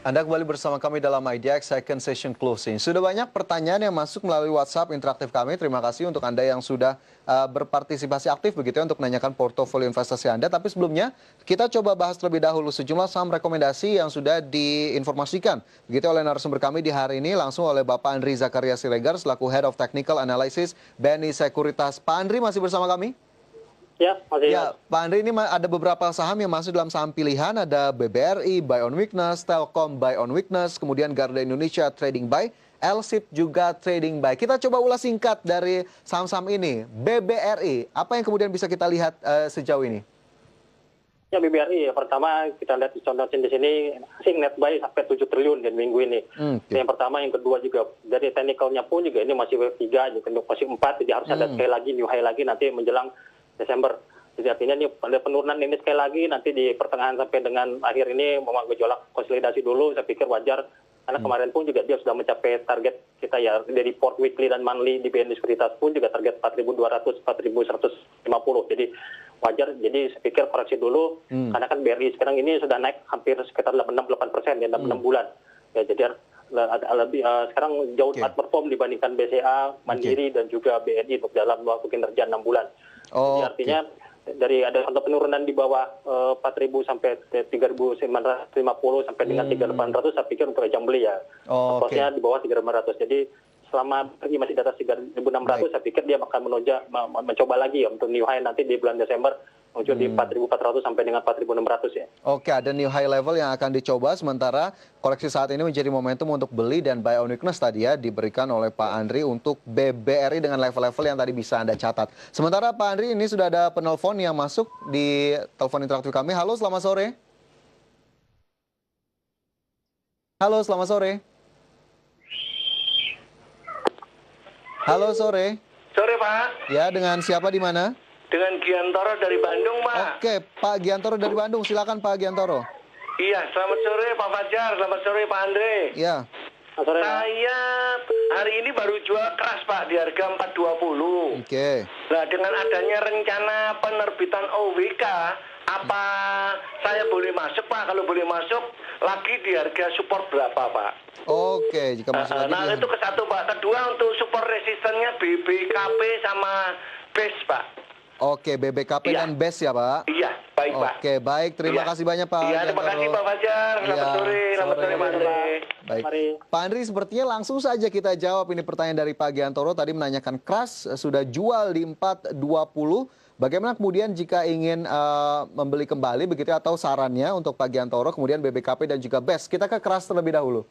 Anda kembali bersama kami dalam IDX Second Session Closing. Sudah banyak pertanyaan yang masuk melalui WhatsApp interaktif kami. Terima kasih untuk Anda yang sudah berpartisipasi aktif begitu ya untuk menanyakan portofolio investasi Anda. Tapi sebelumnya kita coba bahas terlebih dahulu sejumlah saham rekomendasi yang sudah diinformasikan begitu oleh narasumber kami di hari ini langsung oleh Bapak Andri Zakaria Siregar selaku Head of Technical Analysis BNI Sekuritas. Pak Andri masih bersama kami? Ya, masih. Ya, Pak Andri, ini ada beberapa saham yang masuk dalam saham pilihan, ada BBRI, Buy on Weakness, Telkom, Buy on Weakness, kemudian Garuda Indonesia, Trading Buy, LSIP juga Trading Buy. Kita coba ulas singkat dari saham-saham ini. BBRI, apa yang kemudian bisa kita lihat sejauh ini? Ya, BBRI, pertama kita lihat contohnya di sini, asing net buy sampai 7 triliun dan minggu ini. Yang pertama, yang kedua juga, dari teknikalnya pun juga ini masih wave 3, masih 4, jadi harus ada sekali lagi, new high lagi nanti menjelang Desember. Jadi artinya ini ada penurunan ini sekali lagi nanti di pertengahan sampai dengan akhir ini mau gejolak konsolidasi dulu, saya pikir wajar karena kemarin pun juga dia sudah mencapai target kita ya dari report weekly dan monthly di BNI Sekuritas pun juga target 4.200 4.150. Jadi wajar, jadi saya pikir koreksi dulu karena kan BRI sekarang ini sudah naik hampir sekitar 8% ya dalam 6 bulan. Ya jadi lebih sekarang jauh outperform dibandingkan BCA, Mandiri dan juga BNI untuk dalam waktu kinerja 6 bulan. Jadi artinya dari ada penurunan di bawah 4.000 sampai 3.950 sampai dengan 3.800 saya pikir untuk jam beli ya. Stopnya di bawah 3.500. Jadi selama pergi masih di atas 3.600 saya pikir dia akan mencoba lagi ya untuk new high nanti di bulan Desember muncul di 4.400 sampai dengan 4.600 ya. Oke, ada new high level yang akan dicoba sementara koreksi saat ini menjadi momentum untuk beli dan buy on weakness tadi ya diberikan oleh Pak Andri untuk BBRI dengan level-level yang tadi bisa Anda catat. Sementara Pak Andri ini sudah ada penelpon yang masuk di telepon interaktif kami. Halo, selamat sore. Halo, selamat sore. Halo, sore. Sore, Pak. Ya, dengan siapa di mana? Dengan Giantoro dari Bandung, Pak. Oke, Pak Giantoro dari Bandung. Silakan Pak Giantoro. Iya, selamat sore Pak Fajar, selamat sore Pak Andre. Iya. Saya hari ini baru jual keras Pak di harga 420. Oke. Nah, dengan adanya rencana penerbitan OWK, apa saya boleh masuk Pak? Kalau boleh masuk, lagi di harga support berapa Pak? Oke, jika masuk lagi. Nah, itu ke satu Pak. Kedua untuk support resistennya BBKP sama BES Pak. Oke, BBKP dan BES ya Pak? Iya, baik Pak. Oke, baik. Terima kasih banyak Pak. Iya, terima kasih Pak Fajar. Selamat sore, selamat sore Pak Andre. Baik. Pak Andri, sepertinya langsung saja kita jawab ini pertanyaan dari Pak Giantoro. Tadi menanyakan keras, sudah jual di 420. Bagaimana kemudian jika ingin membeli kembali begitu atau sarannya untuk Pak Giantoro, kemudian BBKP dan juga BES. Kita ke keras terlebih dahulu.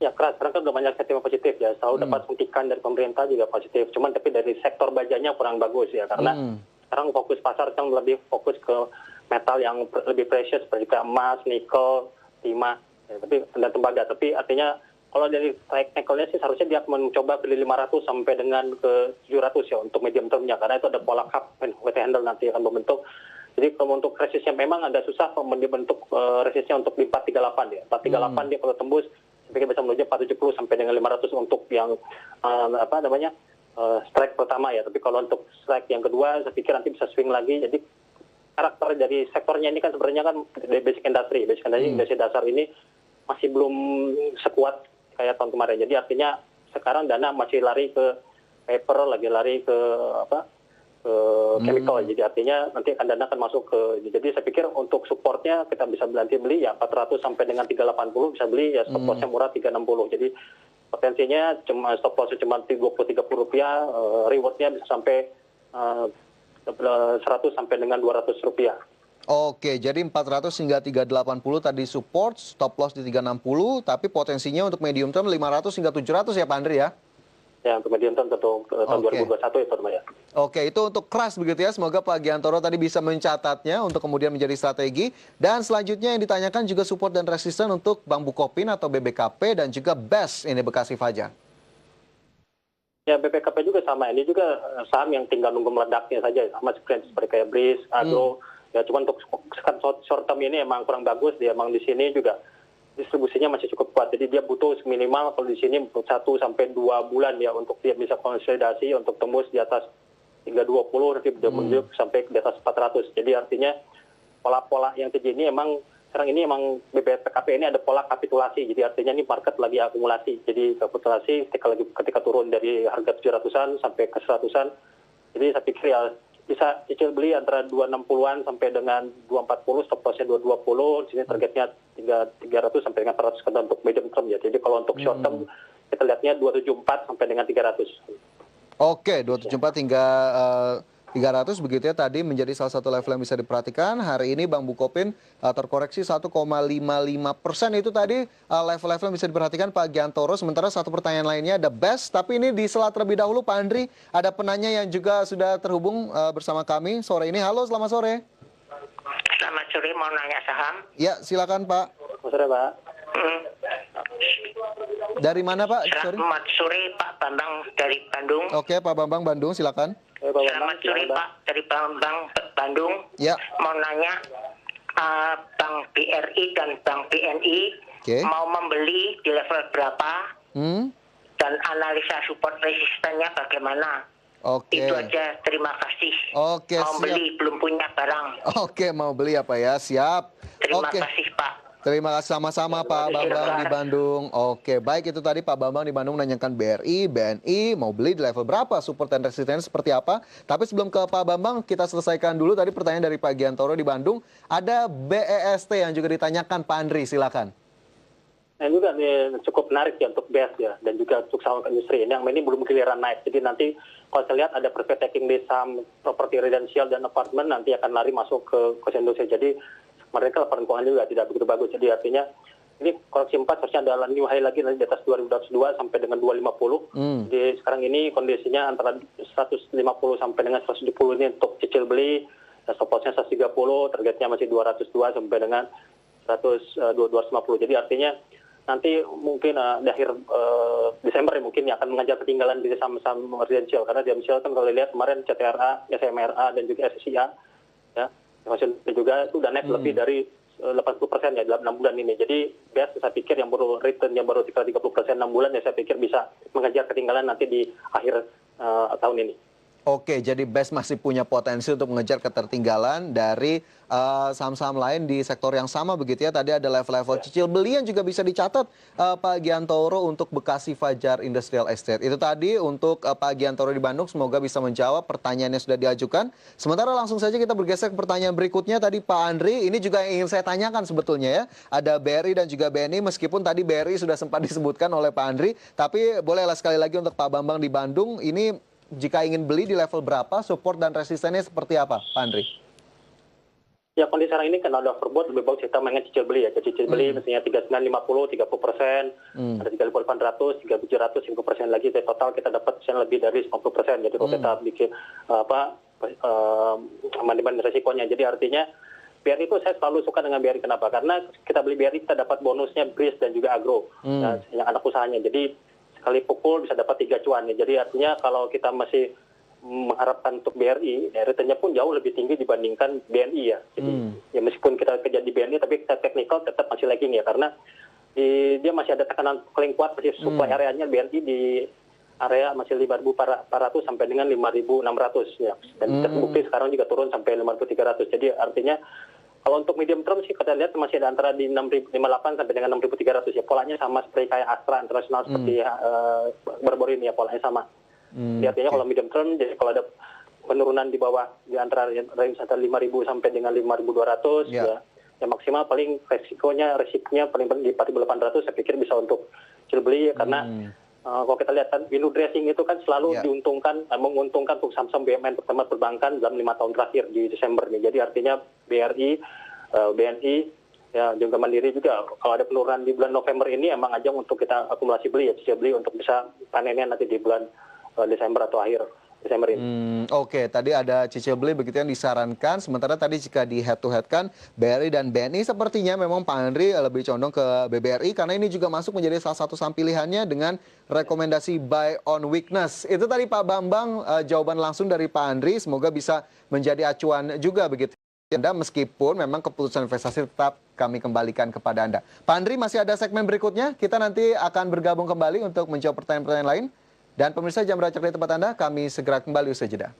Ya keras, karena kan udah banyak sentimen positif ya. Selalu dapat suntikan dari pemerintah juga positif. Cuman tapi dari sektor bajanya kurang bagus ya. Karena sekarang fokus pasar kan lebih fokus ke metal yang lebih precious seperti emas, nikel, timah, ya, dan tembaga. Tapi artinya kalau dari technicalnya sih seharusnya dia mencoba beli 500 sampai dengan ke 700 ya untuk medium termnya. Karena itu ada pola cup weight handle nanti akan membentuk. Jadi kalau untuk resistnya memang ada susah membentuk resistnya untuk di 438 ya. 438 dia kalau tembus pikir bisa menuju 470 sampai dengan 500 untuk yang strike pertama ya. Tapi kalau untuk strike yang kedua saya pikir nanti bisa swing lagi. Jadi karakter dari sektornya ini kan sebenarnya kan basic industry dasar ini masih belum sekuat kayak tahun kemarin. Jadi artinya sekarang dana masih lari ke paper, lagi lari ke chemical. Jadi artinya nanti akan dana akan masuk ke, jadi saya pikir untuk supportnya kita bisa nanti beli ya 400 sampai dengan 380 bisa beli ya, stop lossnya murah 360. Jadi potensinya cuma stop lossnya cuma 20-30 rupiah, rewardnya bisa sampai 100 sampai dengan 200 rupiah. Oke, jadi 400 hingga 380 tadi support, stop loss di 360, tapi potensinya untuk medium term 500 hingga 700 ya Pak Andri ya? Ya, untuk medium term tahun 2021 itu ya. Oke, itu untuk keras begitu ya. Semoga Pak Giantoro tadi bisa mencatatnya untuk kemudian menjadi strategi. Dan selanjutnya yang ditanyakan juga support dan resisten untuk Bank Bukopin atau BBKP dan juga BES ini Bekasi Fajar. Ya, BBKP juga sama. Ini juga saham yang tinggal nunggu meledaknya saja. Sama seperti kayak BRIS, Agro. Ya, cuma untuk short term ini emang kurang bagus. Dia emang di sini juga distribusinya masih cukup kuat. Jadi dia butuh minimal kalau di sini 1 sampai 2 bulan ya untuk dia bisa konsolidasi untuk tembus di atas 320 nanti dia menuju sampai di atas 400. Jadi artinya pola-pola yang terjadi ini emang sekarang ini emang BBPKP ini ada pola kapitulasi, jadi artinya ini market lagi akumulasi. Jadi kapitulasi ketika turun dari harga 700-an sampai ke 100-an, jadi saya pikir ya bisa cicil beli antara 260-an sampai dengan 240, stop lossnya 220, di sini targetnya 300 sampai dengan 400 untuk medium term ya. Jadi kalau untuk short term kita lihatnya 274 sampai dengan 300. Oke, 274 hingga 300 begitu ya, tadi menjadi salah satu level yang bisa diperhatikan. Hari ini Bang Bukopin terkoreksi 1,55%, itu tadi level-level yang bisa diperhatikan Pak Giantoro. Sementara satu pertanyaan lainnya ada Best, tapi ini di sela terlebih dahulu Pak Andri, ada penanya yang juga sudah terhubung bersama kami sore ini. Halo, selamat sore. Selamat sore, mau nanya saham. Ya, silakan Pak. Selamat sore Pak. Dari mana Pak? Selamat sore Pak Bambang dari Bandung. Oke, Pak Bambang Bandung, silakan. Selamat sore Pak dari Bambang Bandung. Ya. Mau nanya Bank BRI dan Bank BNI mau membeli di level berapa? Dan analisa support resistennya bagaimana? Oke. Itu aja, terima kasih. Oke, mau siap. beli, belum punya barang. Oke, mau beli apa ya? Siap. Terima Oke. kasih Pak. Terima kasih sama-sama Pak Bambang di Bandung. Oke, baik, itu tadi Pak Bambang di Bandung menanyakan BRI, BNI, mau beli di level berapa, support dan resistance seperti apa. Tapi sebelum ke Pak Bambang, kita selesaikan dulu tadi pertanyaan dari Pak Giantoro di Bandung. Ada BEST yang juga ditanyakan, Pak Andri, silakan. Nah juga nih cukup menarik ya untuk BES ya, dan juga untuk saham industri ini yang ini belum giliran naik. Jadi nanti kalau saya lihat ada profit taking di saham properti residential dan apartemen nanti akan lari masuk ke industri. Jadi mereka laporan keuangan juga tidak begitu bagus. Jadi artinya ini koreksi 4 harusnya adalah new high lagi nanti di atas 2.202 sampai dengan 250. Jadi sekarang ini kondisinya antara 150 sampai dengan 170 ini untuk cicil beli. Stop loss-nya 130, targetnya masih 202 sampai dengan 250. Jadi artinya nanti mungkin di akhir Desember ya mungkin akan mengajar ketinggalan di saham-saham residential. Karena di residential kan kalau lihat kemarin CTRA, SMRA dan juga SSIA ya, juga itu udah naik lebih dari 80% ya dalam 6 bulan ini. Jadi biasa saya pikir yang baru return yang baru 30% 6 bulan ya saya pikir bisa mengejar ketinggalan nanti di akhir tahun ini. Oke, jadi BEST masih punya potensi untuk mengejar ketertinggalan dari saham-saham lain di sektor yang sama begitu ya. Tadi ada level-level cicil beli yang juga bisa dicatat Pak Giantoro untuk Bekasi Fajar Industrial Estate. Itu tadi untuk Pak Giantoro di Bandung, semoga bisa menjawab pertanyaan yang sudah diajukan. Sementara langsung saja kita bergeser ke pertanyaan berikutnya. Tadi Pak Andri, ini juga yang ingin saya tanyakan sebetulnya ya. Ada BRI dan juga BNI, meskipun tadi BRI sudah sempat disebutkan oleh Pak Andri, tapi bolehlah sekali lagi untuk Pak Bambang di Bandung, ini jika ingin beli di level berapa, support dan resistennya seperti apa, Pak Andri? Ya kondisi sekarang ini kan ada overbought, lebih bagus kita mainnya cicil beli ya. Jadi cicil beli misalnya 3950, 30%, ada 3800, 3700, 50% lagi. Jadi total kita dapat lebih dari 50%. Jadi kalau kita bikin amandemen risikonya. Jadi artinya BRI itu saya selalu suka dengan BRI. Kenapa? Karena kita beli BRI kita dapat bonusnya BRIS dan juga Agro, yang anak usahanya. Jadi sekali pukul bisa dapat 3 cuan ya. Jadi artinya kalau kita masih mengharapkan untuk BRI, returnnya pun jauh lebih tinggi dibandingkan BNI ya. Jadi ya meskipun kita kerja di BNI, tapi kita teknikal tetap masih lagging ya, karena dia masih ada tekanan paling kuat, masih supply areanya BNI di area masih 5.400 sampai dengan 5.600 ya. Dan terbukti sekarang juga turun sampai 5.300. Jadi artinya kalau untuk medium term sih kita lihat masih ada antara di 6.058 sampai dengan 6.300 ya. Polanya sama seperti kayak Astra Internasional seperti baru-baru ini ya, polanya sama. Jadi artinya kalau medium term, jadi kalau ada penurunan di bawah di antara range antara 5.000 sampai dengan 5.200 ya maksimal paling resikonya paling di 4.800 saya pikir bisa untuk cicil beli ya, karena kalau kita lihat kan window dressing itu kan selalu menguntungkan untuk saham-saham BUMN terutama perbankan dalam 5 tahun terakhir di Desember nih. Jadi artinya BRI, BNI ya juga Mandiri juga kalau ada penurunan di bulan November ini emang ajang untuk kita akumulasi beli ya, cicil beli untuk bisa panennya nanti di bulan Desember atau akhir Desember ini. Oke, tadi ada cicil beli begitu yang disarankan. Sementara tadi jika di head to head kan BRI dan BNI sepertinya memang Pak Andri lebih condong ke BBRI karena ini juga masuk menjadi salah satu saham pilihannya dengan rekomendasi buy on weakness. Itu tadi Pak Bambang jawaban langsung dari Pak Andri, semoga bisa menjadi acuan juga begitu Anda, meskipun memang keputusan investasi tetap kami kembalikan kepada Anda. Pak Andri, masih ada segmen berikutnya, kita nanti akan bergabung kembali untuk menjawab pertanyaan-pertanyaan lain. Dan pemirsa, jam beracak di tempat Anda, kami segera kembali usai jeda.